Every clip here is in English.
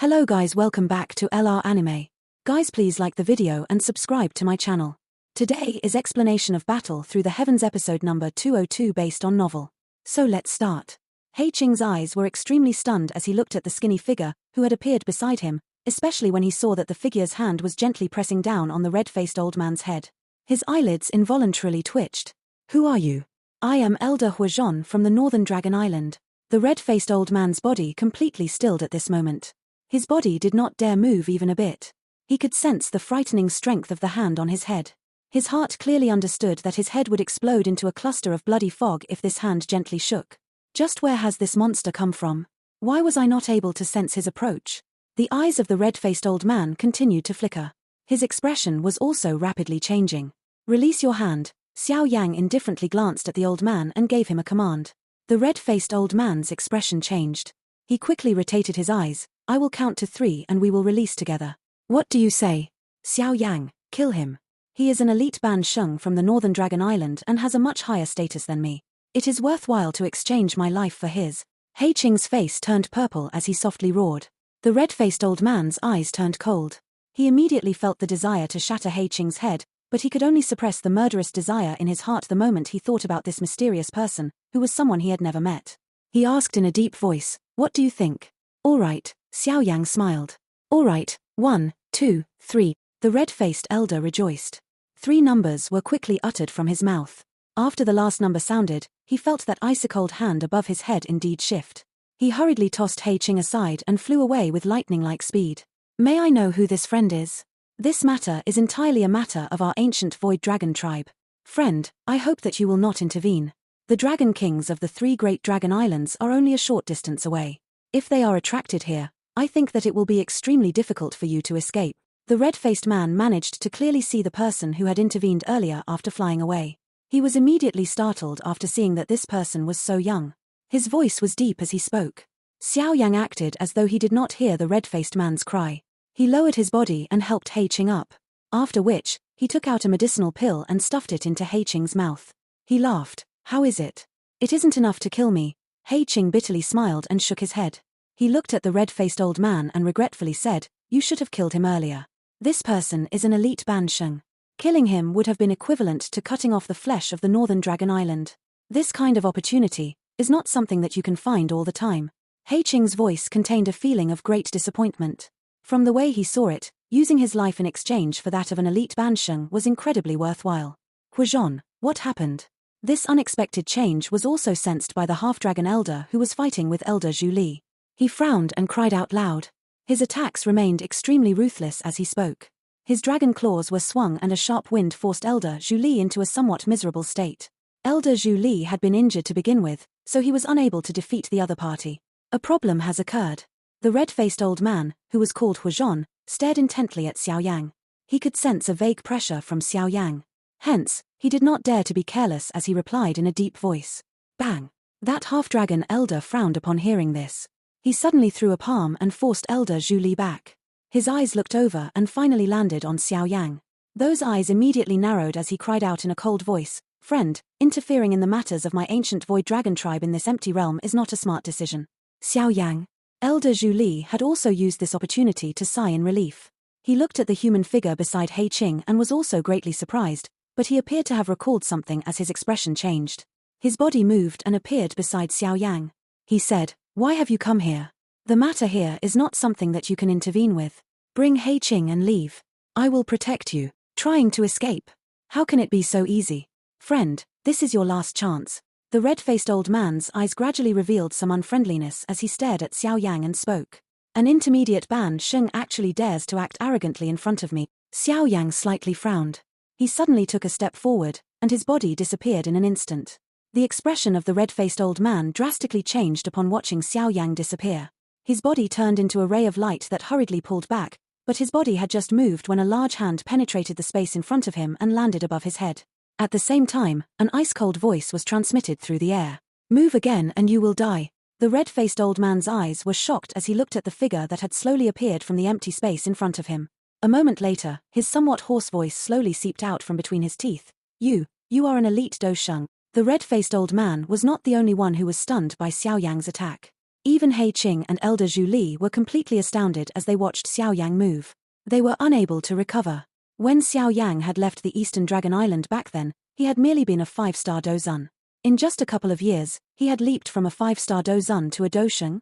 Hello guys, welcome back to LR Anime. Guys, please like the video and subscribe to my channel. Today is Explanation of Battle Through the Heavens episode number 202 based on novel. So let's start. Hei-Ching's eyes were extremely stunned as he looked at the skinny figure who had appeared beside him, especially when he saw that the figure's hand was gently pressing down on the red-faced old man's head. His eyelids involuntarily twitched. Who are you? I am Elder Huazhon from the Northern Dragon Island. The red-faced old man's body completely stilled at this moment. His body did not dare move even a bit. He could sense the frightening strength of the hand on his head. His heart clearly understood that his head would explode into a cluster of bloody fog if this hand gently shook. Just where has this monster come from? Why was I not able to sense his approach? The eyes of the red-faced old man continued to flicker. His expression was also rapidly changing. Release your hand. Xiao Yang indifferently glanced at the old man and gave him a command. The red-faced old man's expression changed. He quickly rotated his eyes. I will count to 3 and we will release together. What do you say? Xiao Yang, kill him. He is an elite Ban Sheng from the Northern Dragon Island and has a much higher status than me. It is worthwhile to exchange my life for his. Hei-Ching's face turned purple as he softly roared. The red-faced old man's eyes turned cold. He immediately felt the desire to shatter Hei-Ching's head, but he could only suppress the murderous desire in his heart the moment he thought about this mysterious person, who was someone he had never met. He asked in a deep voice, what do you think? All right. Xiao Yang smiled. All right, 1, 2, 3. The red-faced elder rejoiced. 3 numbers were quickly uttered from his mouth. After the last number sounded, he felt that ice-cold hand above his head indeed shift. He hurriedly tossed Hei-Ching aside and flew away with lightning-like speed. May I know who this friend is? This matter is entirely a matter of our ancient Void Dragon tribe. Friend, I hope that you will not intervene. The Dragon Kings of the 3 great Dragon Islands are only a short distance away. If they are attracted here, I think that it will be extremely difficult for you to escape. The red-faced man managed to clearly see the person who had intervened earlier after flying away. He was immediately startled after seeing that this person was so young. His voice was deep as he spoke. Xiao Yang acted as though he did not hear the red-faced man's cry. He lowered his body and helped Hei-Ching up. After which, he took out a medicinal pill and stuffed it into Hei-Ching's mouth. He laughed. How is it? It isn't enough to kill me. Hei-Ching bitterly smiled and shook his head. He looked at the red-faced old man and regretfully said, you should have killed him earlier. This person is an elite Ban Sheng. Killing him would have been equivalent to cutting off the flesh of the Northern Dragon Island. This kind of opportunity is not something that you can find all the time. Hei-Ching's voice contained a feeling of great disappointment. From the way he saw it, using his life in exchange for that of an elite Ban Sheng was incredibly worthwhile. Huazhon, what happened? This unexpected change was also sensed by the half-dragon elder who was fighting with Elder Zhu Li. He frowned and cried out loud. His attacks remained extremely ruthless as he spoke. His dragon claws were swung and a sharp wind forced Elder Zhu Li into a somewhat miserable state. Elder Zhu Li had been injured to begin with, so he was unable to defeat the other party. A problem has occurred. The red-faced old man, who was called Huazhon, stared intently at Xiao Yang. He could sense a vague pressure from Xiao Yang. Hence, he did not dare to be careless as he replied in a deep voice. Bang! That half-dragon elder frowned upon hearing this. He suddenly threw a palm and forced Elder Zhu Li back. His eyes looked over and finally landed on Xiao Yang. Those eyes immediately narrowed as he cried out in a cold voice, friend, interfering in the matters of my ancient Void Dragon tribe in this empty realm is not a smart decision. Xiao Yang. Elder Zhu Li had also used this opportunity to sigh in relief. He looked at the human figure beside Hei-Ching and was also greatly surprised, but he appeared to have recalled something as his expression changed. His body moved and appeared beside Xiao Yang. He said, why have you come here? The matter here is not something that you can intervene with. Bring Hei-Ching and leave. I will protect you. Trying to escape. How can it be so easy? Friend, this is your last chance. The red-faced old man's eyes gradually revealed some unfriendliness as he stared at Xiao Yang and spoke. An intermediate Ban Sheng actually dares to act arrogantly in front of me. Xiao Yang slightly frowned. He suddenly took a step forward, and his body disappeared in an instant. The expression of the red-faced old man drastically changed upon watching Xiao Yang disappear. His body turned into a ray of light that hurriedly pulled back, but his body had just moved when a large hand penetrated the space in front of him and landed above his head. At the same time, an ice-cold voice was transmitted through the air. Move again and you will die. The red-faced old man's eyes were shocked as he looked at the figure that had slowly appeared from the empty space in front of him. A moment later, his somewhat hoarse voice slowly seeped out from between his teeth. You are an elite Do Sheng. The red-faced old man was not the only one who was stunned by Xiao Yang's attack. Even He Qing and Elder Zhu Li were completely astounded as they watched Xiao Yang move. They were unable to recover. When Xiao Yang had left the Eastern Dragon Island back then, he had merely been a 5-star dozun. In just a couple of years, he had leaped from a 5-star dozun to a dosheng.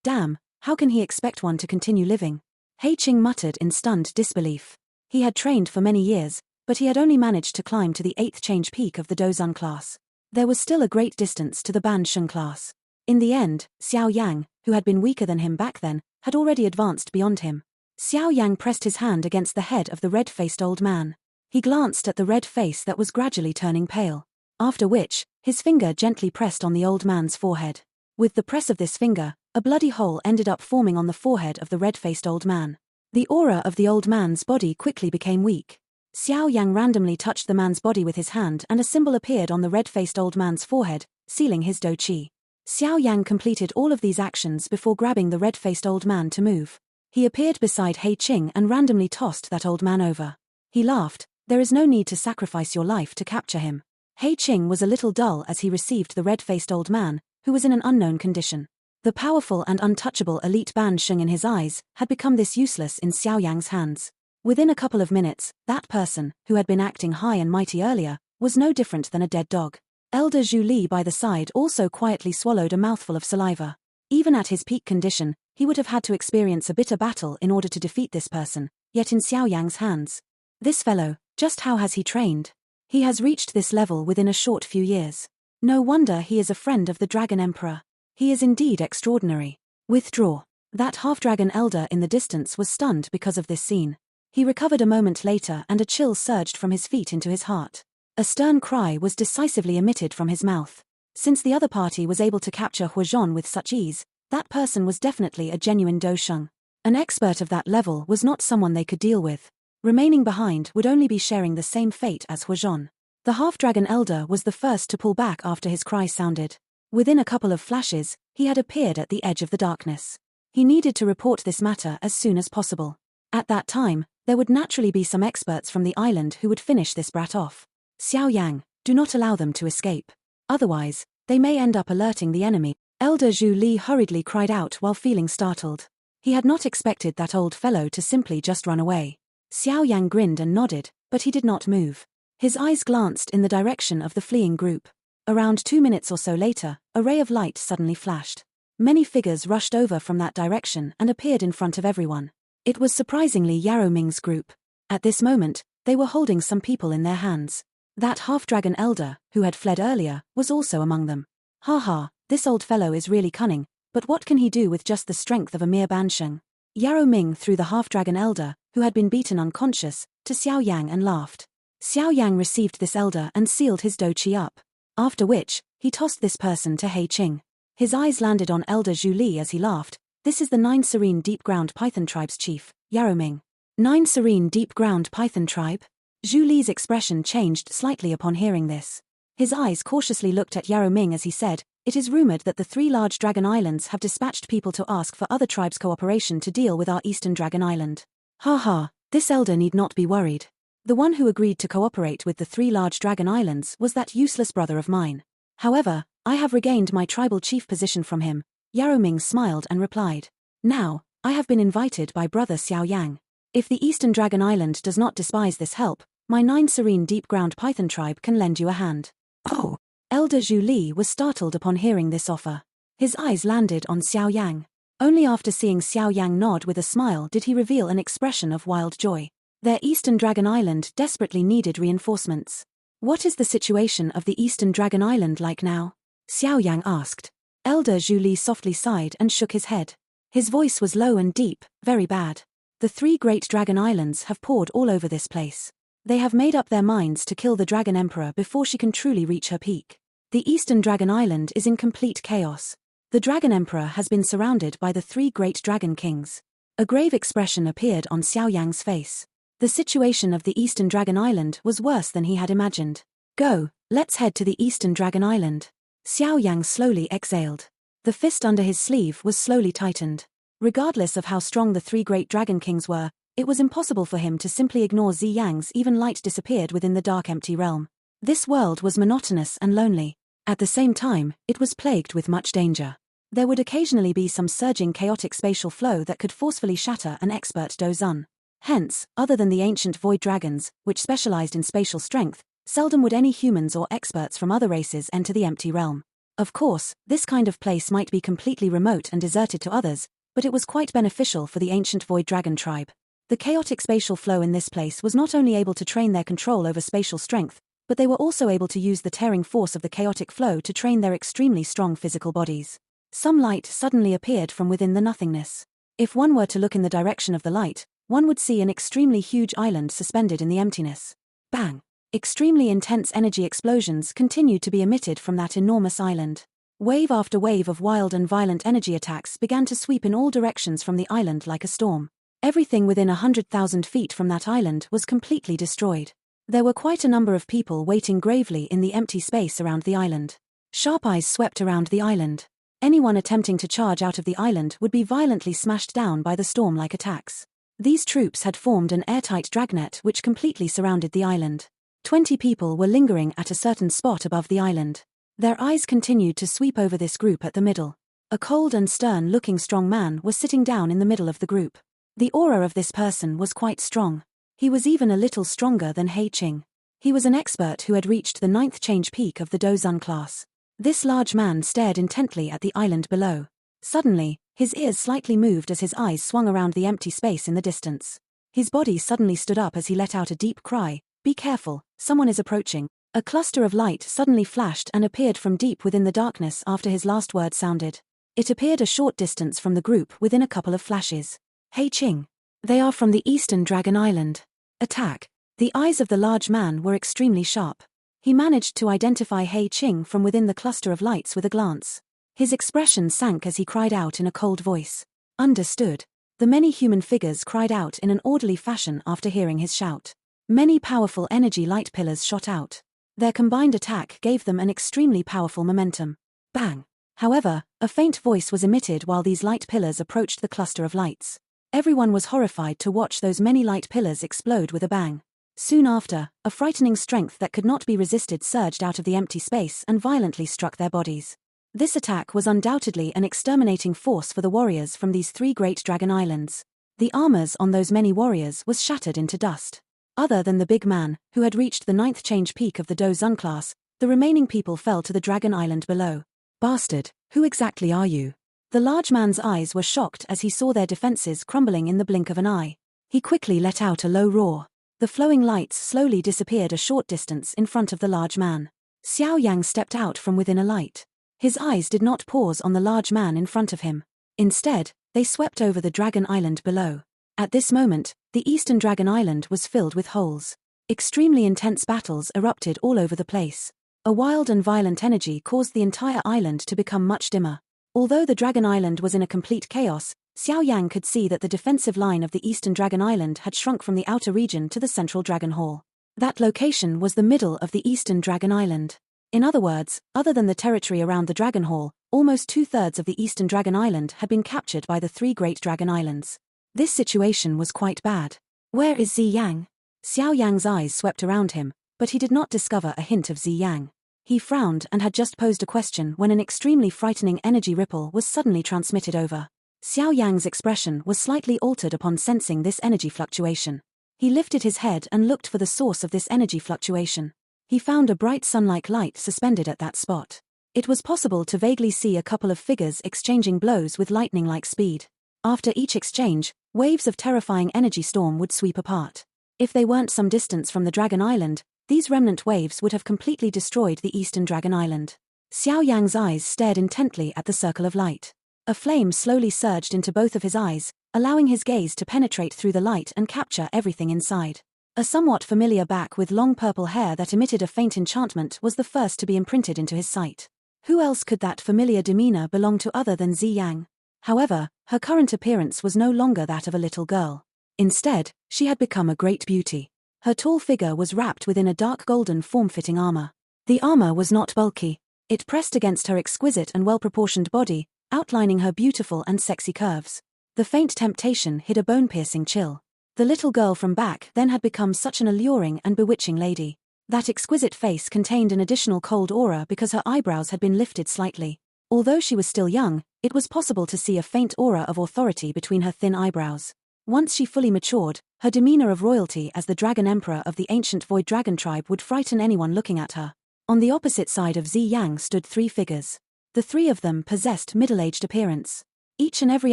Damn, how can he expect one to continue living? He Qing muttered in stunned disbelief. He had trained for many years, but he had only managed to climb to the 8th change peak of the dozun class. There was still a great distance to the bansheng class. In the end, Xiao Yang, who had been weaker than him back then, had already advanced beyond him. Xiao Yang pressed his hand against the head of the red-faced old man. He glanced at the red face that was gradually turning pale. After which, his finger gently pressed on the old man's forehead. With the press of this finger, a bloody hole ended up forming on the forehead of the red-faced old man. The aura of the old man's body quickly became weak. Xiao Yang randomly touched the man's body with his hand and a symbol appeared on the red-faced old man's forehead, sealing his do qi. Xiao Yang completed all of these actions before grabbing the red-faced old man to move. He appeared beside He Qing and randomly tossed that old man over. He laughed. There is no need to sacrifice your life to capture him. He Qing was a little dull as he received the red-faced old man, who was in an unknown condition. The powerful and untouchable elite bansheng in his eyes had become this useless in Xiao Yang's hands. Within a couple of minutes, that person, who had been acting high and mighty earlier, was no different than a dead dog. Elder Zhu Li by the side also quietly swallowed a mouthful of saliva. Even at his peak condition, he would have had to experience a bitter battle in order to defeat this person, yet in Xiao Yang's hands. This fellow, just how has he trained? He has reached this level within a short few years. No wonder he is a friend of the Dragon Emperor. He is indeed extraordinary. Withdraw. That half-dragon elder in the distance was stunned because of this scene. He recovered a moment later and a chill surged from his feet into his heart. A stern cry was decisively emitted from his mouth. Since the other party was able to capture Huazhon with such ease, that person was definitely a genuine dosheng. An expert of that level was not someone they could deal with. Remaining behind would only be sharing the same fate as Huazhon. The half-dragon elder was the first to pull back after his cry sounded. Within a couple of flashes, he had appeared at the edge of the darkness. He needed to report this matter as soon as possible. At that time, there would naturally be some experts from the island who would finish this brat off. Xiao Yang, do not allow them to escape. Otherwise, they may end up alerting the enemy. Elder Zhu Li hurriedly cried out while feeling startled. He had not expected that old fellow to simply just run away. Xiao Yang grinned and nodded, but he did not move. His eyes glanced in the direction of the fleeing group. Around 2 minutes or so later, a ray of light suddenly flashed. Many figures rushed over from that direction and appeared in front of everyone. It was surprisingly Yarrow Ming's group. At this moment, they were holding some people in their hands. That half-dragon elder, who had fled earlier, was also among them. Ha, this old fellow is really cunning, but what can he do with just the strength of a mere bansheng? Yarrow Ming threw the half-dragon elder, who had been beaten unconscious, to Xiao Yang and laughed. Xiao Yang received this elder and sealed his do qi up. After which, he tossed this person to He Qing. His eyes landed on Elder Zhu Li as he laughed. This is the 9 Serene Deep Ground Python Tribe's chief, Yarrow Ming. 9 Serene Deep Ground Python Tribe? Zhu Li's expression changed slightly upon hearing this. His eyes cautiously looked at Yarrow Ming as he said, it is rumored that the 3 large dragon islands have dispatched people to ask for other tribes' cooperation to deal with our Eastern Dragon Island. Ha, this elder need not be worried. The one who agreed to cooperate with the 3 large dragon islands was that useless brother of mine. However, I have regained my tribal chief position from him. Yarrow Ming smiled and replied. Now, I have been invited by brother Xiao Yang. If the Eastern Dragon Island does not despise this help, my 9 Serene Deep Ground Python Tribe can lend you a hand. Oh! Elder Zhu Li was startled upon hearing this offer. His eyes landed on Xiao Yang. Only after seeing Xiao Yang nod with a smile did he reveal an expression of wild joy. Their Eastern Dragon Island desperately needed reinforcements. What is the situation of the Eastern Dragon Island like now? Xiao Yang asked. Elder Zhu Li softly sighed and shook his head. His voice was low and deep, very bad. The 3 great dragon islands have poured all over this place. They have made up their minds to kill the Dragon Emperor before she can truly reach her peak. The Eastern Dragon Island is in complete chaos. The Dragon Emperor has been surrounded by the 3 great dragon kings. A grave expression appeared on Xiao Yang's face. The situation of the Eastern Dragon Island was worse than he had imagined. Go, let's head to the Eastern Dragon Island. Xiao Yang slowly exhaled. The fist under his sleeve was slowly tightened. Regardless of how strong the 3 great dragon kings were, it was impossible for him to simply ignore Zi Yang's even light disappeared within the dark empty realm. This world was monotonous and lonely. At the same time, it was plagued with much danger. There would occasionally be some surging chaotic spatial flow that could forcefully shatter an expert dozun. Hence, other than the ancient void dragons, which specialized in spatial strength, seldom would any humans or experts from other races enter the empty realm. Of course, this kind of place might be completely remote and deserted to others, but it was quite beneficial for the ancient void dragon tribe. The chaotic spatial flow in this place was not only able to train their control over spatial strength, but they were also able to use the tearing force of the chaotic flow to train their extremely strong physical bodies. Some light suddenly appeared from within the nothingness. If one were to look in the direction of the light, one would see an extremely huge island suspended in the emptiness. Bang! Extremely intense energy explosions continued to be emitted from that enormous island. Wave after wave of wild and violent energy attacks began to sweep in all directions from the island like a storm. Everything within 100,000 feet from that island was completely destroyed. There were quite a number of people waiting gravely in the empty space around the island. Sharp eyes swept around the island. Anyone attempting to charge out of the island would be violently smashed down by the storm-like attacks. These troops had formed an airtight dragnet which completely surrounded the island. 20 people were lingering at a certain spot above the island. Their eyes continued to sweep over this group at the middle. A cold and stern-looking strong man was sitting down in the middle of the group. The aura of this person was quite strong. He was even a little stronger than Hei Qing. He was an expert who had reached the 9th change peak of the Dozun class. This large man stared intently at the island below. Suddenly, his ears slightly moved as his eyes swung around the empty space in the distance. His body suddenly stood up as he let out a deep cry. "Be careful, someone is approaching." A cluster of light suddenly flashed and appeared from deep within the darkness after his last word sounded. It appeared a short distance from the group within a couple of flashes. "Hei Qing. They are from the Eastern Dragon Island. Attack." The eyes of the large man were extremely sharp. He managed to identify Hei Qing from within the cluster of lights with a glance. His expression sank as he cried out in a cold voice. "Understood." The many human figures cried out in an orderly fashion after hearing his shout. Many powerful energy light pillars shot out. Their combined attack gave them an extremely powerful momentum. Bang! However, a faint voice was emitted while these light pillars approached the cluster of lights. Everyone was horrified to watch those many light pillars explode with a bang. Soon after, a frightening strength that could not be resisted surged out of the empty space and violently struck their bodies. This attack was undoubtedly an exterminating force for the warriors from these 3 great dragon islands. The armors on those many warriors was shattered into dust. Other than the big man, who had reached the 9th change peak of the Dozun class, the remaining people fell to the dragon island below. "Bastard, who exactly are you?" The large man's eyes were shocked as he saw their defenses crumbling in the blink of an eye. He quickly let out a low roar. The flowing lights slowly disappeared a short distance in front of the large man. Xiao Yang stepped out from within a light. His eyes did not pause on the large man in front of him. Instead, they swept over the dragon island below. At this moment, the Eastern Dragon Island was filled with holes. Extremely intense battles erupted all over the place. A wild and violent energy caused the entire island to become much dimmer. Although the Dragon Island was in a complete chaos, Xiao Yang could see that the defensive line of the Eastern Dragon Island had shrunk from the outer region to the central Dragon Hall. That location was the middle of the Eastern Dragon Island. In other words, other than the territory around the Dragon Hall, almost 2/3 of the Eastern Dragon Island had been captured by the 3 great Dragon Islands. This situation was quite bad. "Where is Zi Yang?" Xiao Yang's eyes swept around him, but he did not discover a hint of Zi Yang. He frowned and had just posed a question when an extremely frightening energy ripple was suddenly transmitted over. Xiao Yang's expression was slightly altered upon sensing this energy fluctuation. He lifted his head and looked for the source of this energy fluctuation. He found a bright sun-like light suspended at that spot. It was possible to vaguely see a couple of figures exchanging blows with lightning-like speed. After each exchange, waves of terrifying energy storm would sweep apart. If they weren't some distance from the Dragon Island, these remnant waves would have completely destroyed the Eastern Dragon Island. Xiao Yang's eyes stared intently at the circle of light. A flame slowly surged into both of his eyes, allowing his gaze to penetrate through the light and capture everything inside. A somewhat familiar back with long purple hair that emitted a faint enchantment was the first to be imprinted into his sight. Who else could that familiar demeanor belong to other than Zi Yang? However, her current appearance was no longer that of a little girl. Instead, she had become a great beauty. Her tall figure was wrapped within a dark golden form-fitting armor. The armor was not bulky. It pressed against her exquisite and well-proportioned body, outlining her beautiful and sexy curves. The faint temptation hid a bone-piercing chill. The little girl from back then had become such an alluring and bewitching lady. That exquisite face contained an additional cold aura because her eyebrows had been lifted slightly. Although she was still young, it was possible to see a faint aura of authority between her thin eyebrows. Once she fully matured, her demeanor of royalty as the Dragon Emperor of the ancient Void Dragon tribe would frighten anyone looking at her. On the opposite side of Xi Yang stood 3 figures. The 3 of them possessed middle-aged appearance. Each and every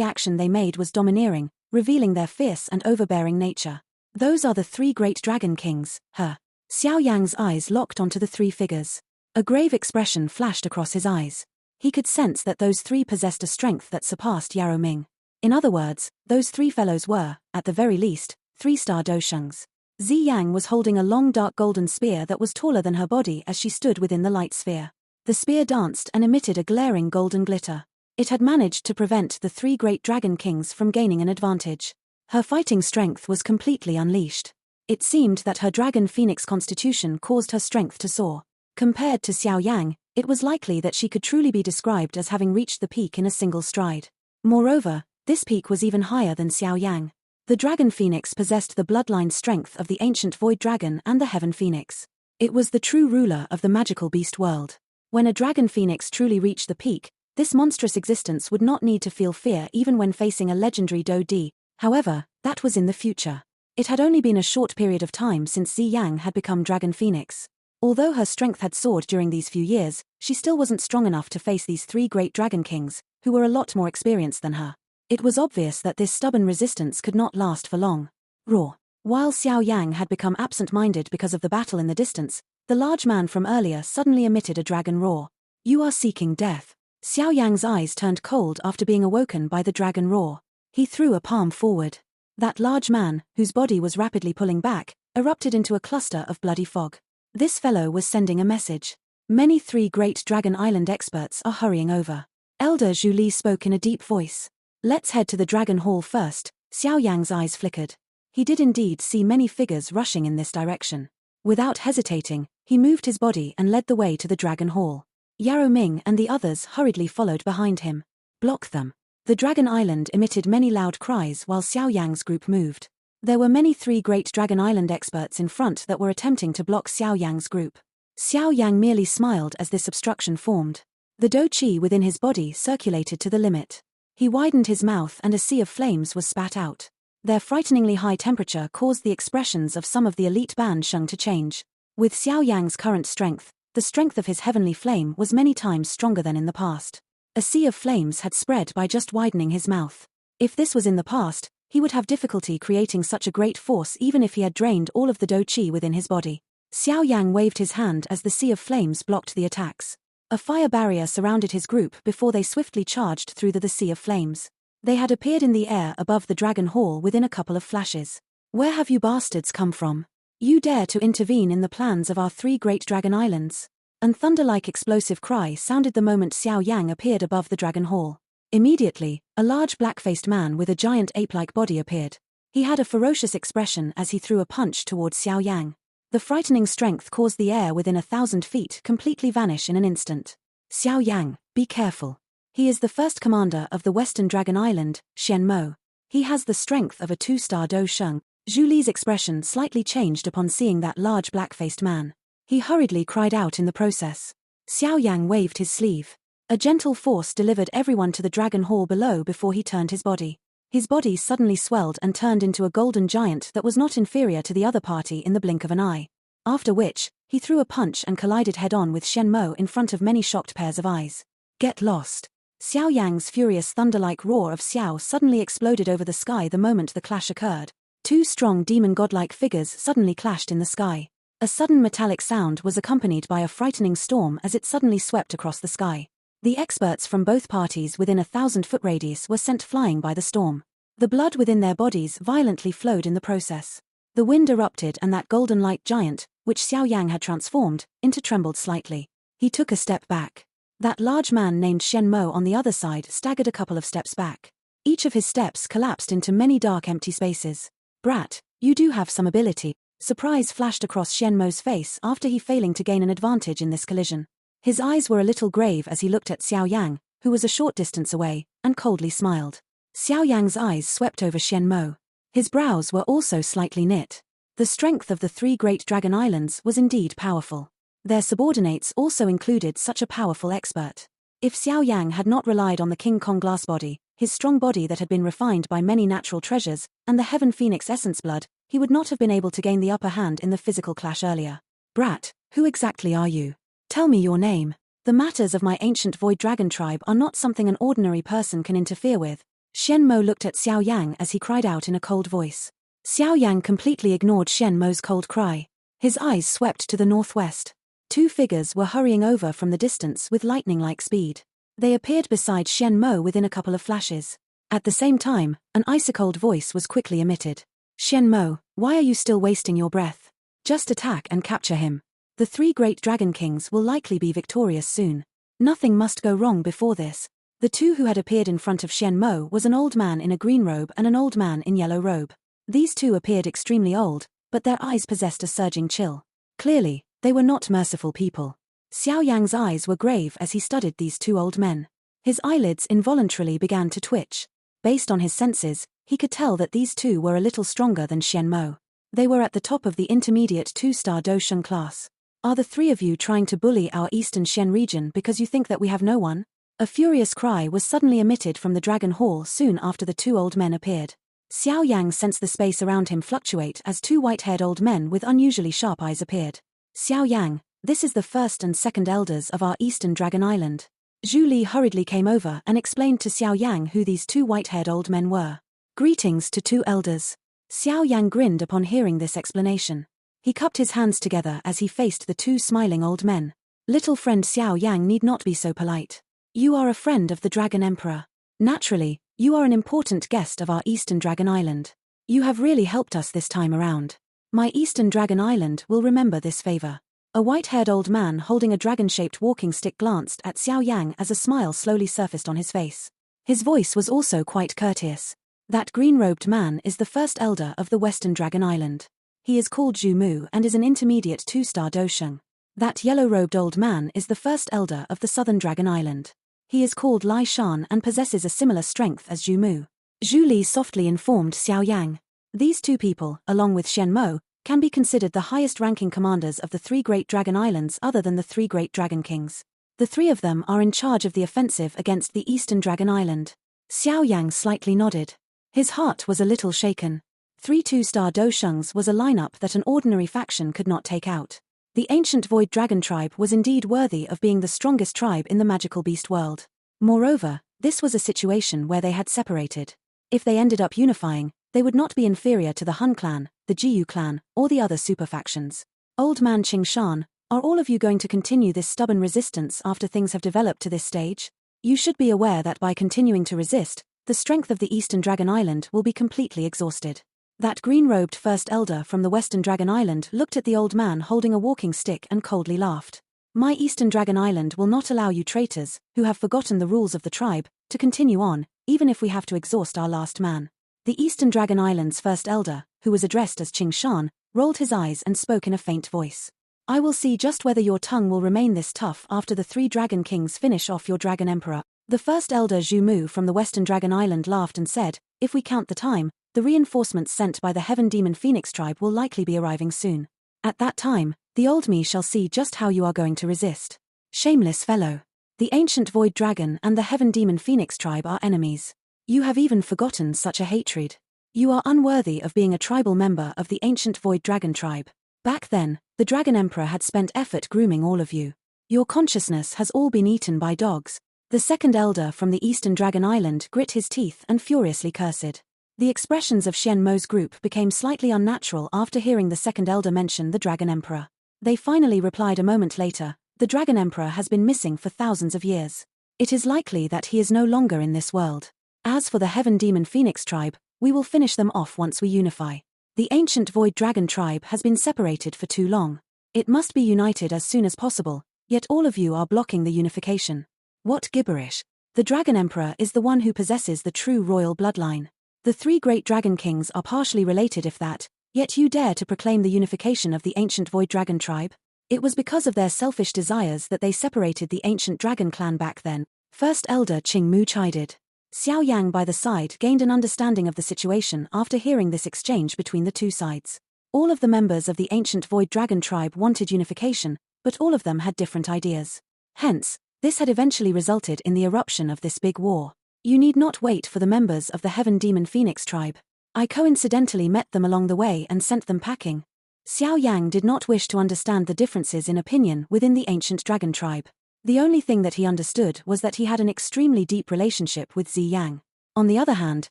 action they made was domineering, revealing their fierce and overbearing nature. Those are the 3 great dragon kings, her. Xiao Yang's eyes locked onto the 3 figures. A grave expression flashed across his eyes. He could sense that those 3 possessed a strength that surpassed Yarrow Ming. In other words, those 3 fellows were, at the very least, 3-star Doshungs. Xi Yang was holding a long dark golden spear that was taller than her body as she stood within the light sphere. The spear danced and emitted a glaring golden glitter. It had managed to prevent the 3 great dragon kings from gaining an advantage. Her fighting strength was completely unleashed. It seemed that her dragon phoenix constitution caused her strength to soar. Compared to Xiao Yang, it was likely that she could truly be described as having reached the peak in a single stride. Moreover, this peak was even higher than Xiao Yang. The dragon phoenix possessed the bloodline strength of the ancient void dragon and the heaven phoenix. It was the true ruler of the magical beast world. When a dragon phoenix truly reached the peak, this monstrous existence would not need to feel fear even when facing a legendary Do-Di. However, that was in the future. It had only been a short period of time since Xi Yang had become Dragon Phoenix. Although her strength had soared during these few years, she still wasn't strong enough to face these 3 great dragon kings, who were a lot more experienced than her. It was obvious that this stubborn resistance could not last for long. Roar. While Xiao Yang had become absent-minded because of the battle in the distance, the large man from earlier suddenly emitted a dragon roar. You are seeking death. Xiao Yang's eyes turned cold after being awoken by the dragon roar. He threw a palm forward. That large man, whose body was rapidly pulling back, erupted into a cluster of bloody fog. This fellow was sending a message. Many 3 great Dragon Island experts are hurrying over. Elder Zhu Li spoke in a deep voice. Let's head to the Dragon Hall first. Xiao Yang's eyes flickered. He did indeed see many figures rushing in this direction. Without hesitating, he moved his body and led the way to the Dragon Hall. Yarrow Ming and the others hurriedly followed behind him. Block them. The Dragon Island emitted many loud cries while Xiao Yang's group moved. There were many 3 great Dragon Island experts in front that were attempting to block Xiao Yang's group. Xiao Yang merely smiled as this obstruction formed. The Do-Chi within his body circulated to the limit. He widened his mouth and a sea of flames was spat out. Their frighteningly high temperature caused the expressions of some of the elite band Sheng to change. With Xiao Yang's current strength, the strength of his heavenly flame was many times stronger than in the past. A sea of flames had spread by just widening his mouth. If this was in the past, he would have difficulty creating such a great force even if he had drained all of the Do-Chi within his body. Xiao Yang waved his hand as the sea of flames blocked the attacks. A fire barrier surrounded his group before they swiftly charged through the sea of flames. They had appeared in the air above the Dragon Hall within a couple of flashes. Where have you bastards come from? You dare to intervene in the plans of our 3 great Dragon Islands? An thunder-like explosive cry sounded the moment Xiao Yang appeared above the Dragon Hall. Immediately, a large black-faced man with a giant ape-like body appeared. He had a ferocious expression as he threw a punch towards Xiao Yang. The frightening strength caused the air within 1,000 feet completely vanish in an instant. Xiao Yang, be careful. He is the first commander of the Western Dragon Island, Shen Mo. He has the strength of a 2-star Do Sheng. Zhu Li's expression slightly changed upon seeing that large black-faced man. He hurriedly cried out in the process. Xiao Yang waved his sleeve. A gentle force delivered everyone to the Dragon Hall below before he turned his body. His body suddenly swelled and turned into a golden giant that was not inferior to the other party in the blink of an eye. After which, he threw a punch and collided head-on with Shen Mo in front of many shocked pairs of eyes. Get lost. Xiao Yang's furious thunder-like roar of Xiao suddenly exploded over the sky the moment the clash occurred. 2 strong demon godlike figures suddenly clashed in the sky. A sudden metallic sound was accompanied by a frightening storm as it suddenly swept across the sky. The experts from both parties within 1,000-foot radius were sent flying by the storm. The blood within their bodies violently flowed in the process. The wind erupted and that golden light giant, which Xiao Yang had transformed, into trembled slightly. He took a step back. That large man named Shen Mo on the other side staggered a couple of steps back. Each of his steps collapsed into many dark empty spaces. Brat, you do have some ability. Surprise flashed across Shen Mo's face after he failing to gain an advantage in this collision. His eyes were a little grave as he looked at Xiao Yang, who was a short distance away, and coldly smiled. Xiao Yang's eyes swept over Shen Mo. His brows were also slightly knit. The strength of the 3 great Dragon Islands was indeed powerful. Their subordinates also included such a powerful expert. If Xiao Yang had not relied on the King Kong glass body, his strong body that had been refined by many natural treasures, and the Heaven Phoenix essence blood, he would not have been able to gain the upper hand in the physical clash earlier. Brat, who exactly are you? Tell me your name. The matters of my ancient Void Dragon tribe are not something an ordinary person can interfere with. Shen Mo looked at Xiao Yang as he cried out in a cold voice. Xiao Yang completely ignored Shen Mo's cold cry. His eyes swept to the northwest. Two figures were hurrying over from the distance with lightning-like speed. They appeared beside Shen Mo within a couple of flashes. At the same time, an ice-cold voice was quickly emitted. Shen Mo, why are you still wasting your breath? Just attack and capture him. The three great dragon kings will likely be victorious soon. Nothing must go wrong before this. The two who had appeared in front of Shen Mo was an old man in a green robe and an old man in yellow robe. These two appeared extremely old, but their eyes possessed a surging chill. Clearly, they were not merciful people. Xiao Yang's eyes were grave as he studied these two old men. His eyelids involuntarily began to twitch. Based on his senses, he could tell that these two were a little stronger than Shen Mo. They were at the top of the intermediate 2-star Dosheng class. Are the three of you trying to bully our eastern Shen region because you think that we have no one? A furious cry was suddenly emitted from the Dragon Hall soon after the two old men appeared. Xiao Yang sensed the space around him fluctuate as two white-haired old men with unusually sharp eyes appeared. Xiao Yang, this is the first and second elders of our eastern Dragon Island. Zhu Li hurriedly came over and explained to Xiao Yang who these two white-haired old men were. Greetings to two elders. Xiao Yang grinned upon hearing this explanation. He cupped his hands together as he faced the two smiling old men. Little friend Xiao Yang need not be so polite. You are a friend of the Dragon Emperor. Naturally, you are an important guest of our Eastern Dragon Island. You have really helped us this time around. My Eastern Dragon Island will remember this favor. A white-haired old man holding a dragon-shaped walking stick glanced at Xiao Yang as a smile slowly surfaced on his face. His voice was also quite courteous. That green-robed man is the first elder of the Western Dragon Island. He is called Zhu Mu and is an intermediate 2-star Dosheng. That yellow-robed old man is the first elder of the Southern Dragon Island. He is called Lai Shan and possesses a similar strength as Zhu Mu. Zhu Li softly informed Xiao Yang. These two people, along with Shen Mo, can be considered the highest-ranking commanders of the three great dragon islands other than the three great dragon kings. The three of them are in charge of the offensive against the Eastern Dragon Island. Xiao Yang slightly nodded. His heart was a little shaken. 3 2-star Doshengs was a lineup that an ordinary faction could not take out. The ancient Void Dragon tribe was indeed worthy of being the strongest tribe in the magical beast world. Moreover, this was a situation where they had separated. If they ended up unifying, they would not be inferior to the Hun clan, the Jiyu clan, or the other super factions. Old man Qing Shan, are all of you going to continue this stubborn resistance after things have developed to this stage? You should be aware that by continuing to resist, the strength of the Eastern Dragon Island will be completely exhausted. That green-robed first elder from the Western Dragon Island looked at the old man holding a walking stick and coldly laughed. My Eastern Dragon Island will not allow you traitors, who have forgotten the rules of the tribe, to continue on, even if we have to exhaust our last man. The Eastern Dragon Island's first elder, who was addressed as Qing Shan, rolled his eyes and spoke in a faint voice. I will see just whether your tongue will remain this tough after the three dragon kings finish off your dragon emperor. The first elder Zhu Mu from the Western Dragon Island laughed and said, if we count the time, the reinforcements sent by the Heaven Demon Phoenix tribe will likely be arriving soon. At that time, the old me shall see just how you are going to resist. Shameless fellow. The ancient Void Dragon and the Heaven Demon Phoenix tribe are enemies. You have even forgotten such a hatred. You are unworthy of being a tribal member of the ancient Void Dragon tribe. Back then, the Dragon Emperor had spent effort grooming all of you. Your consciousness has all been eaten by dogs. The second elder from the Eastern Dragon Island grit his teeth and furiously cursed. The expressions of Shen Mo's group became slightly unnatural after hearing the second elder mention the Dragon Emperor. They finally replied a moment later, the Dragon Emperor has been missing for thousands of years. It is likely that he is no longer in this world. As for the Heaven Demon Phoenix tribe, we will finish them off once we unify. The ancient Void Dragon tribe has been separated for too long. It must be united as soon as possible, yet all of you are blocking the unification. What gibberish. The Dragon Emperor is the one who possesses the true royal bloodline. The three great dragon kings are partially related if that, yet you dare to proclaim the unification of the ancient Void Dragon tribe? It was because of their selfish desires that they separated the ancient dragon clan back then. First elder Qing Mu chided. Xiao Yang by the side gained an understanding of the situation after hearing this exchange between the two sides. All of the members of the ancient Void Dragon tribe wanted unification, but all of them had different ideas. Hence, This had eventually resulted in the eruption of this big war. You need not wait for the members of the Heaven Demon Phoenix tribe. I coincidentally met them along the way and sent them packing. Xiao Yang did not wish to understand the differences in opinion within the ancient dragon tribe. The only thing that he understood was that he had an extremely deep relationship with Zi Yang. On the other hand,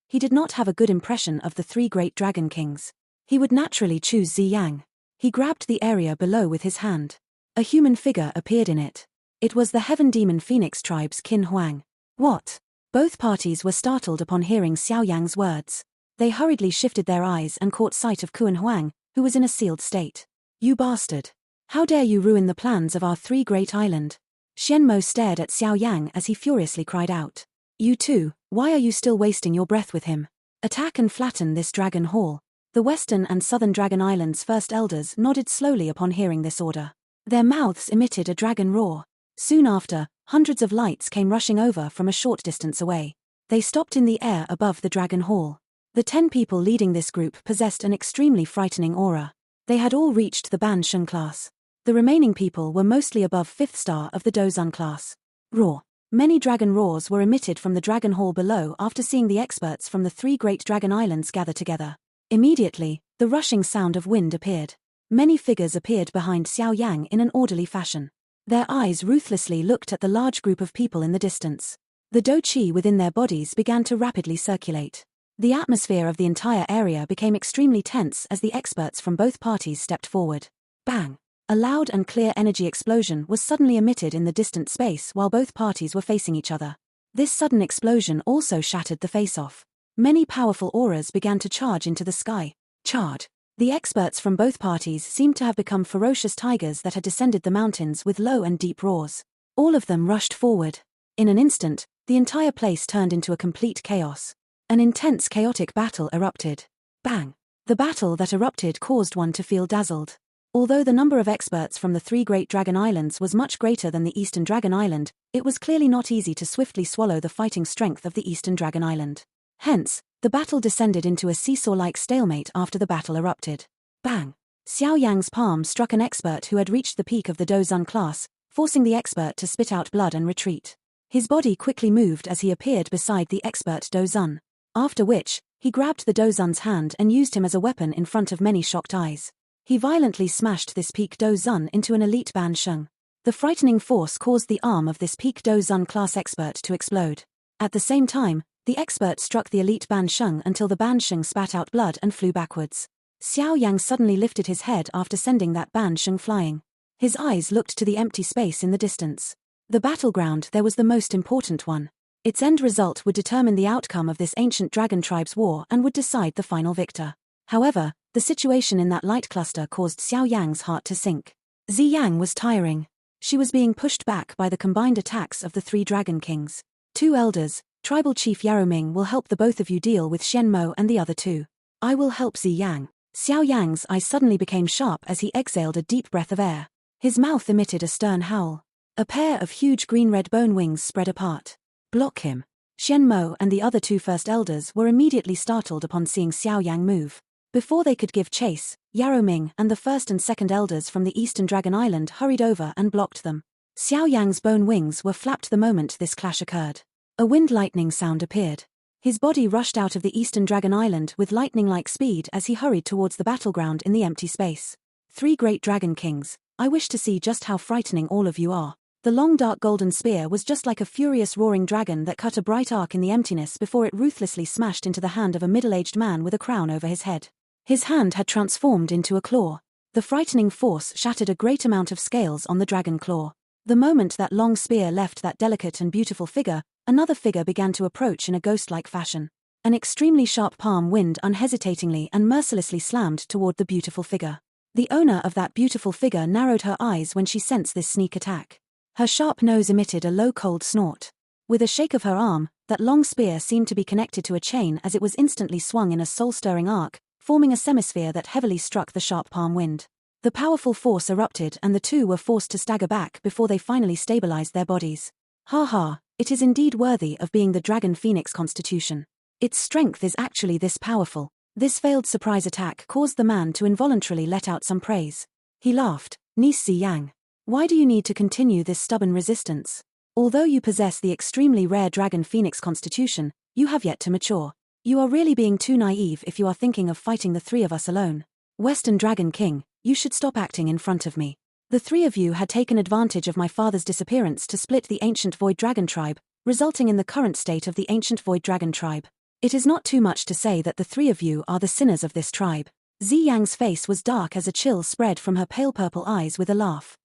he did not have a good impression of the three great dragon kings. He would naturally choose Zi Yang. He grabbed the area below with his hand. A human figure appeared in it. It was the Heaven Demon Phoenix tribe's Qin Huang. What? Both parties were startled upon hearing Xiao Yang's words. They hurriedly shifted their eyes and caught sight of Qin Huang, who was in a sealed state. You bastard! How dare you ruin the plans of our three great island? Xianmo stared at Xiao Yang as he furiously cried out. You too, why are you still wasting your breath with him? Attack and flatten this dragon hall. The western and southern dragon islands' first elders nodded slowly upon hearing this order. Their mouths emitted a dragon roar. Soon after, hundreds of lights came rushing over from a short distance away. They stopped in the air above the dragon hall. The 10 people leading this group possessed an extremely frightening aura. They had all reached the Ban Sheng class. The remaining people were mostly above 5th star of the Dozun class. Roar. Many dragon roars were emitted from the dragon hall below after seeing the experts from the three great dragon islands gather together. Immediately, the rushing sound of wind appeared. Many figures appeared behind Xiao Yang in an orderly fashion. Their eyes ruthlessly looked at the large group of people in the distance. The Do Qi within their bodies began to rapidly circulate. The atmosphere of the entire area became extremely tense as the experts from both parties stepped forward. Bang! A loud and clear energy explosion was suddenly emitted in the distant space while both parties were facing each other. This sudden explosion also shattered the face-off. Many powerful auras began to charge into the sky. Charge! The experts from both parties seemed to have become ferocious tigers that had descended the mountains with low and deep roars. All of them rushed forward. In an instant, the entire place turned into a complete chaos. An intense chaotic battle erupted. Bang! The battle that erupted caused one to feel dazzled. Although the number of experts from the three great dragon islands was much greater than the Eastern Dragon Island, it was clearly not easy to swiftly swallow the fighting strength of the Eastern Dragon Island. Hence, the battle descended into a seesaw-like stalemate after the battle erupted. Bang! Xiao Yang's palm struck an expert who had reached the peak of the Dozun class, forcing the expert to spit out blood and retreat. His body quickly moved as he appeared beside the expert Dozun. After which, he grabbed the Dozun's hand and used him as a weapon in front of many shocked eyes. He violently smashed this peak Dozun into an elite Ban Sheng. The frightening force caused the arm of this peak Dozun class expert to explode. At the same time, the expert struck the elite Ban Sheng until the Ban Sheng spat out blood and flew backwards. Xiao Yang suddenly lifted his head after sending that Ban Sheng flying. His eyes looked to the empty space in the distance. The battleground there was the most important one. Its end result would determine the outcome of this ancient dragon tribe's war and would decide the final victor. However, the situation in that light cluster caused Xiao Yang's heart to sink. Zi Yang was tiring. She was being pushed back by the combined attacks of the three dragon kings. 2 elders, Tribal Chief Yaroming will help the both of you deal with Xianmo and the other 2. I will help Zi Yang. Xiao Yang's eyes suddenly became sharp as he exhaled a deep breath of air. His mouth emitted a stern howl. A pair of huge green-red bone wings spread apart. Block him. Xianmo and the other 2 first elders were immediately startled upon seeing Xiao Yang move. Before they could give chase, Yaroming and the first and second elders from the Eastern Dragon Island hurried over and blocked them. Xiao Yang's bone wings were flapped the moment this clash occurred. A wind lightning sound appeared. His body rushed out of the Eastern Dragon Island with lightning-like speed as he hurried towards the battleground in the empty space. 3 great dragon kings, I wish to see just how frightening all of you are. The long dark golden spear was just like a furious roaring dragon that cut a bright arc in the emptiness before it ruthlessly smashed into the hand of a middle-aged man with a crown over his head. His hand had transformed into a claw. The frightening force shattered a great amount of scales on the dragon claw. The moment that long spear left that delicate and beautiful figure, another figure began to approach in a ghost-like fashion. An extremely sharp palm wind unhesitatingly and mercilessly slammed toward the beautiful figure. The owner of that beautiful figure narrowed her eyes when she sensed this sneak attack. Her sharp nose emitted a low cold snort. With a shake of her arm, that long spear seemed to be connected to a chain as it was instantly swung in a soul-stirring arc, forming a semisphere that heavily struck the sharp palm wind. The powerful force erupted and the 2 were forced to stagger back before they finally stabilized their bodies. Ha ha, it is indeed worthy of being the Dragon Phoenix constitution. Its strength is actually this powerful. This failed surprise attack caused the man to involuntarily let out some praise. He laughed. Niece Zi Yang. Why do you need to continue this stubborn resistance? Although you possess the extremely rare Dragon Phoenix constitution, you have yet to mature. You are really being too naive if you are thinking of fighting the three of us alone. Western Dragon King, you should stop acting in front of me. The three of you had taken advantage of my father's disappearance to split the ancient Void Dragon tribe, resulting in the current state of the ancient Void Dragon tribe. It is not too much to say that the three of you are the sinners of this tribe. Zi Yang's face was dark as a chill spread from her pale purple eyes with a laugh.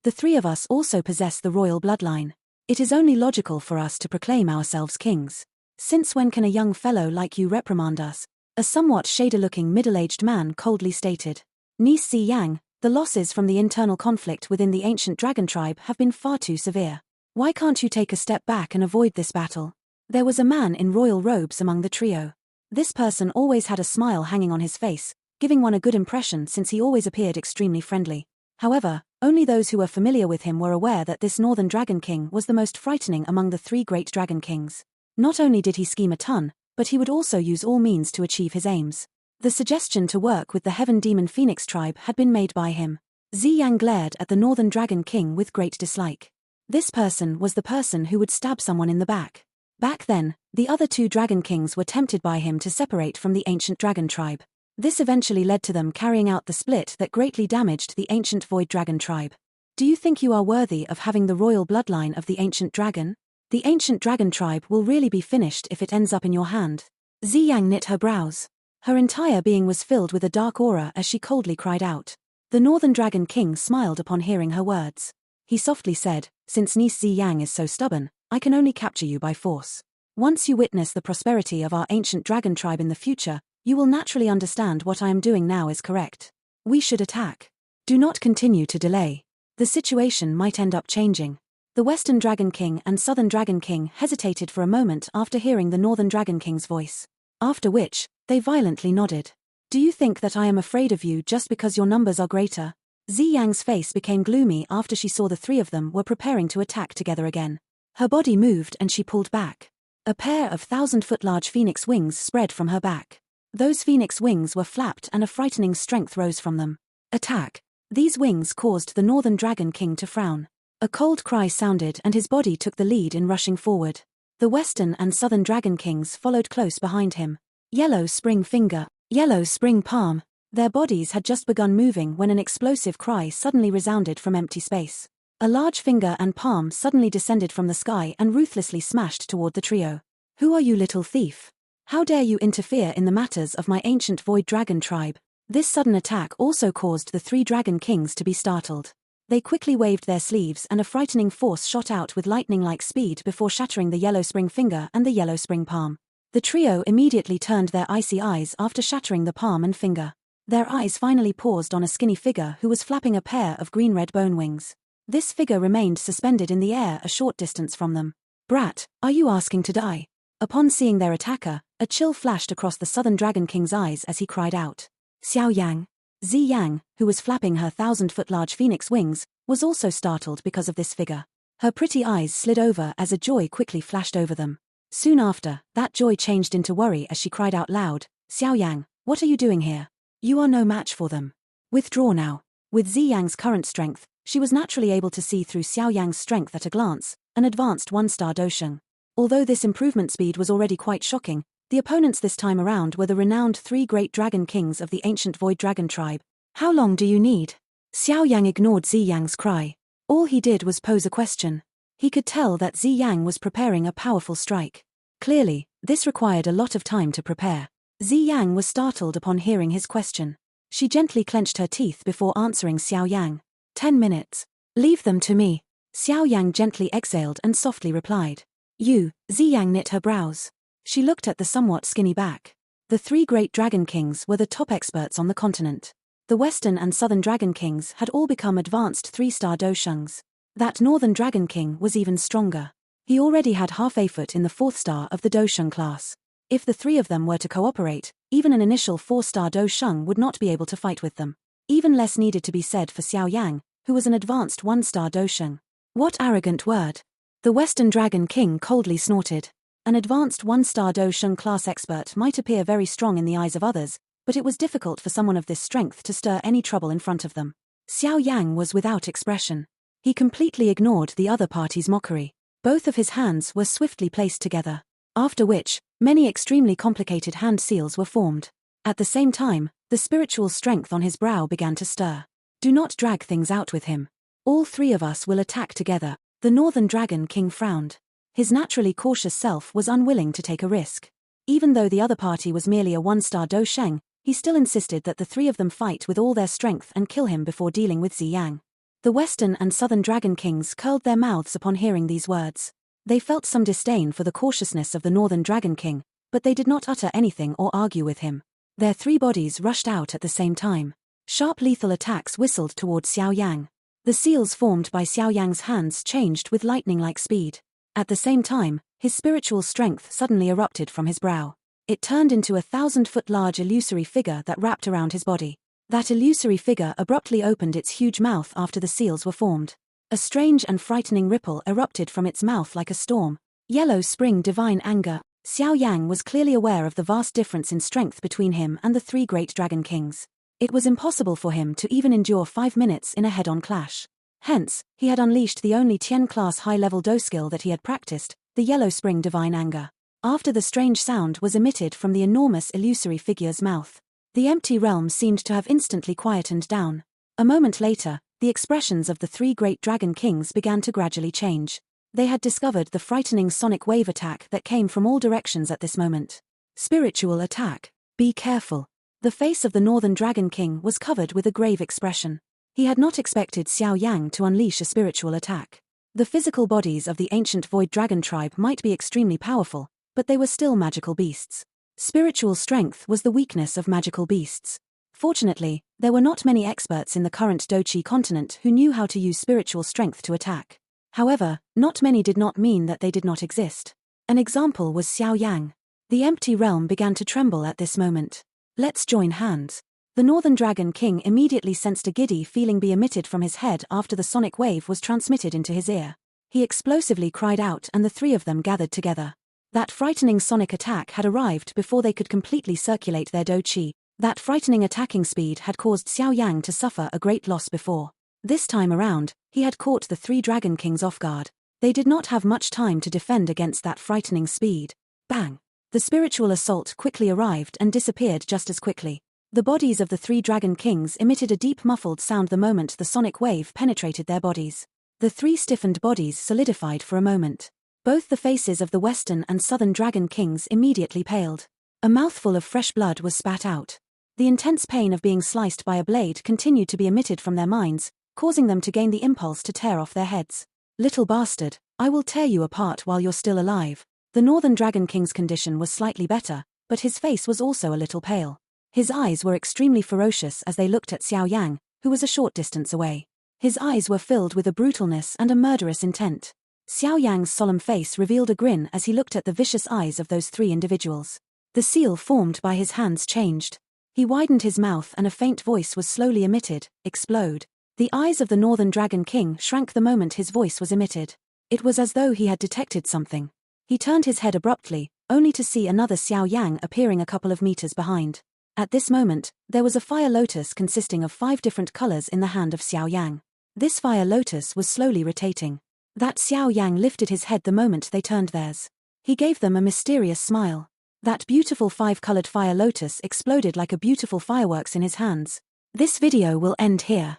The three of us also possess the royal bloodline. It is only logical for us to proclaim ourselves kings. Since when can a young fellow like you reprimand us? A somewhat shader-looking middle-aged man coldly stated. Niece Zi Yang, the losses from the internal conflict within the ancient dragon tribe have been far too severe. Why can't you take a step back and avoid this battle? There was a man in royal robes among the trio. This person always had a smile hanging on his face, giving one a good impression since he always appeared extremely friendly. However, only those who were familiar with him were aware that this Northern Dragon King was the most frightening among the three great Dragon Kings. Not only did he scheme a ton, but he would also use all means to achieve his aims. The suggestion to work with the Heaven Demon Phoenix tribe had been made by him. Zi Yang glared at the Northern Dragon King with great dislike. This person was the person who would stab someone in the back. Back then, the other two Dragon Kings were tempted by him to separate from the ancient Dragon tribe. This eventually led to them carrying out the split that greatly damaged the ancient Void Dragon tribe. Do you think you are worthy of having the royal bloodline of the ancient dragon? The ancient dragon tribe will really be finished if it ends up in your hand. Zi Yang knit her brows. Her entire being was filled with a dark aura as she coldly cried out. The Northern Dragon King smiled upon hearing her words. He softly said, "Since niece Zi Yang is so stubborn, I can only capture you by force. Once you witness the prosperity of our ancient dragon tribe in the future, you will naturally understand what I am doing now is correct. We should attack. Do not continue to delay. The situation might end up changing." The Western Dragon King and Southern Dragon King hesitated for a moment after hearing the Northern Dragon King's voice. After which, they violently nodded. "Do you think that I am afraid of you just because your numbers are greater?" Zi Yang's face became gloomy after she saw the three of them were preparing to attack together again. Her body moved and she pulled back. A pair of 1,000-foot-large phoenix wings spread from her back. Those phoenix wings were flapped and a frightening strength rose from them. Attack! These wings caused the Northern Dragon King to frown. A cold cry sounded and his body took the lead in rushing forward. The Western and Southern Dragon Kings followed close behind him. Yellow spring finger, yellow spring palm. Their bodies had just begun moving when an explosive cry suddenly resounded from empty space. A large finger and palm suddenly descended from the sky and ruthlessly smashed toward the trio. "Who are you, little thief? How dare you interfere in the matters of my ancient Void Dragon tribe?" This sudden attack also caused the three Dragon Kings to be startled. They quickly waved their sleeves and a frightening force shot out with lightning-like speed before shattering the yellow spring finger and the yellow spring palm. The trio immediately turned their icy eyes after shattering the palm and finger. Their eyes finally paused on a skinny figure who was flapping a pair of green-red bone wings. This figure remained suspended in the air a short distance from them. "Brat, are you asking to die?" Upon seeing their attacker, a chill flashed across the Southern Dragon King's eyes as he cried out. Xiao Yang. Zi Yang, who was flapping her 1,000-foot-large phoenix wings, was also startled because of this figure. Her pretty eyes slid over as a joy quickly flashed over them. Soon after, that joy changed into worry as she cried out loud, "Xiao Yang, what are you doing here? You are no match for them. Withdraw now." With Zi Yang's current strength, she was naturally able to see through Xiao Yang's strength at a glance, an advanced one-star Dosheng. Although this improvement speed was already quite shocking, the opponents this time around were the renowned three great dragon kings of the ancient Void Dragon tribe. "How long do you need?" Xiao Yang ignored Zi Yang's cry. All he did was pose a question. He could tell that Zi Yang was preparing a powerful strike. Clearly, this required a lot of time to prepare. Zi Yang was startled upon hearing his question. She gently clenched her teeth before answering Xiao Yang. 10 minutes. Leave them to me." Xiao Yang gently exhaled and softly replied. "You." Zi Yang knit her brows. She looked at the somewhat skinny back. The three great dragon kings were the top experts on the continent. The Western and Southern Dragon Kings had all become advanced 3-star Doshengs. That Northern Dragon King was even stronger. He already had half a foot in the 4th star of the Dosheng class. If the three of them were to cooperate, even an initial 4-star Dosheng would not be able to fight with them. Even less needed to be said for Xiao Yang, who was an advanced 1-star Dosheng. What arrogant word. The Western Dragon King coldly snorted. An advanced 1-star Dosheng class expert might appear very strong in the eyes of others, but it was difficult for someone of this strength to stir any trouble in front of them. Xiao Yang was without expression. He completely ignored the other party's mockery. Both of his hands were swiftly placed together, after which, many extremely complicated hand seals were formed. At the same time, the spiritual strength on his brow began to stir. Do not drag things out with him. All three of us will attack together. The Northern Dragon King frowned. His naturally cautious self was unwilling to take a risk. Even though the other party was merely a one-star Do Sheng, he still insisted that the three of them fight with all their strength and kill him before dealing with Ziyang. The Western and Southern Dragon Kings curled their mouths upon hearing these words. They felt some disdain for the cautiousness of the Northern Dragon King, but they did not utter anything or argue with him. Their three bodies rushed out at the same time. Sharp lethal attacks whistled towards Xiao Yang. The seals formed by Xiao Yang's hands changed with lightning-like speed. At the same time, his spiritual strength suddenly erupted from his brow. It turned into a 1,000-foot-large illusory figure that wrapped around his body. That illusory figure abruptly opened its huge mouth after the seals were formed. A strange and frightening ripple erupted from its mouth like a storm. Yellow Spring Divine Anger. Xiao Yang was clearly aware of the vast difference in strength between him and the three great Dragon Kings. It was impossible for him to even endure 5 minutes in a head-on clash. Hence, he had unleashed the only Tian-class high-level Do skill that he had practiced, the Yellow Spring Divine Anger. After the strange sound was emitted from the enormous illusory figure's mouth, the empty realm seemed to have instantly quietened down. A moment later, the expressions of the three great Dragon Kings began to gradually change. They had discovered the frightening sonic wave attack that came from all directions at this moment. Spiritual attack. Be careful. The face of the Northern Dragon King was covered with a grave expression. He had not expected Xiao Yang to unleash a spiritual attack. The physical bodies of the ancient Void Dragon tribe might be extremely powerful, but they were still magical beasts. Spiritual strength was the weakness of magical beasts. Fortunately, there were not many experts in the current Dochi continent who knew how to use spiritual strength to attack. However, not many did not mean that they did not exist. An example was Xiao Yang. The empty realm began to tremble at this moment. Let's join hands. The Northern Dragon King immediately sensed a giddy feeling be emitted from his head after the sonic wave was transmitted into his ear. He explosively cried out and the three of them gathered together. That frightening sonic attack had arrived before they could completely circulate their Do Chi. That frightening attacking speed had caused Xiao Yang to suffer a great loss before. This time around, he had caught the three Dragon Kings off guard. They did not have much time to defend against that frightening speed. Bang! The spiritual assault quickly arrived and disappeared just as quickly. The bodies of the three Dragon Kings emitted a deep muffled sound the moment the sonic wave penetrated their bodies. The three stiffened bodies solidified for a moment. Both the faces of the Western and Southern Dragon Kings immediately paled. A mouthful of fresh blood was spat out. The intense pain of being sliced by a blade continued to be emitted from their minds, causing them to gain the impulse to tear off their heads. Little bastard, I will tear you apart while you're still alive. The Northern Dragon King's condition was slightly better, but his face was also a little pale. His eyes were extremely ferocious as they looked at Xiao Yang, who was a short distance away. His eyes were filled with a brutalness and a murderous intent. Xiao Yang's solemn face revealed a grin as he looked at the vicious eyes of those three individuals. The seal formed by his hands changed. He widened his mouth and a faint voice was slowly emitted, explode. The eyes of the Northern Dragon King shrank the moment his voice was emitted. It was as though he had detected something. He turned his head abruptly, only to see another Xiao Yang appearing a couple of meters behind. At this moment, there was a fire lotus consisting of 5 different colors in the hand of Xiao Yang. This fire lotus was slowly rotating. That Xiao Yang lifted his head the moment they turned theirs. He gave them a mysterious smile. That beautiful 5-colored fire lotus exploded like a beautiful fireworks in his hands. This video will end here.